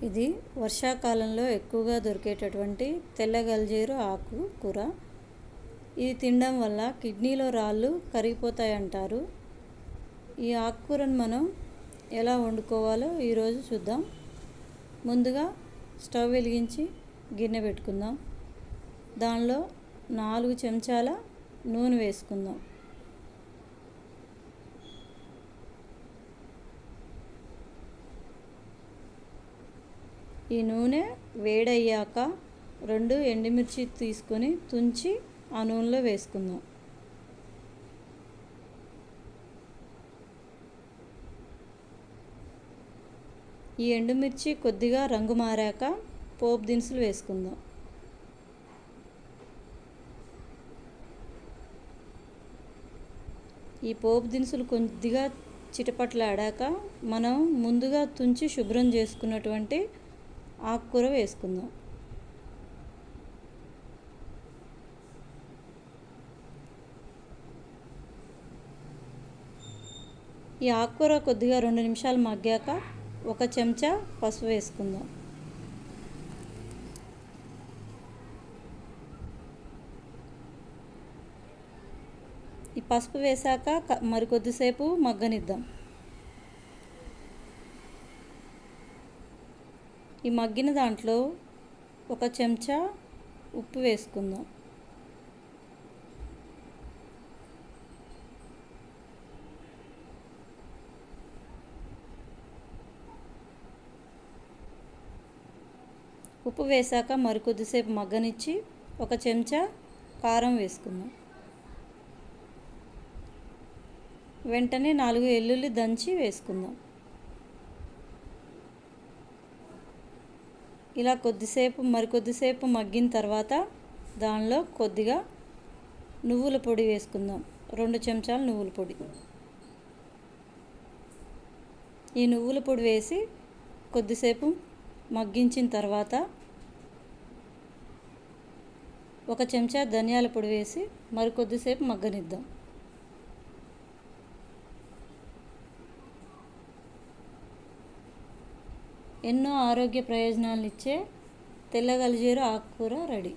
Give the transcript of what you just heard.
ఇది వర్షాకాలంలో ఎక్కువగా దొరికేటటువంటి తెల్ల గల్జేరు ఆకు కూర. ఇది తినడం వల్ల కిడ్నీలో రాళ్ళు కరిగిపోతాయంటారు. ఈ ఆకుకూరను మనం ఎలా వండుకోవాలో ఈరోజు చూద్దాం. ముందుగా స్టవ్ వెలిగించి గిన్నె పెట్టుకుందాం. దానిలో 4 చెంచాల నూనె వేసుకుందాం. ఈ నూనె వేడయ్యాక 2 ఎండుమిర్చి తీసుకొని తుంచి ఆ నూనెలో వేసుకుందాం. ఈ ఎండుమిర్చి కొద్దిగా రంగు మారాక పోపు దినుసులు వేసుకుందాం. ఈ పోపు దినుసులు కొద్దిగా చిటపట్లాడాక మనం ముందుగా తుంచి శుభ్రం చేసుకున్నటువంటి ఆకుకూర వేసుకుందాం. ఈ ఆకుకూర కొద్దిగా 2 నిమిషాలు మగ్గాక 1 చెంచా పసుపు వేసుకుందాం. ఈ పసుపు వేసాక మరికొద్దిసేపు మగ్గనిద్దాం. ఈ మగ్గిన దాంట్లో 1 చెంచా ఉప్పు వేసుకుందాం. ఉప్పు వేసాక మరికొద్దిసేపు మగ్గనిచ్చి 1 చెంచా కారం వేసుకుందాం. వెంటనే 4 వెల్లుల్లి దంచి వేసుకుందాం. ఇలా మరికొద్దిసేపు మగ్గిన తర్వాత దానిలో కొద్దిగా నువ్వుల పొడి వేసుకుందాం. 2 చెంచాలు నువ్వుల పొడి. ఈ నువ్వుల పొడి వేసి కొద్దిసేపు మగ్గించిన తర్వాత 1 చెంచా ధనియాల పొడి వేసి మరికొద్దిసేపు మగ్గనిద్దాం. ఎన్నో ఆరోగ్య ప్రయోజనాలు ఇచ్చే తెల్ల గల్జేరు ఆకుకూర రెడీ.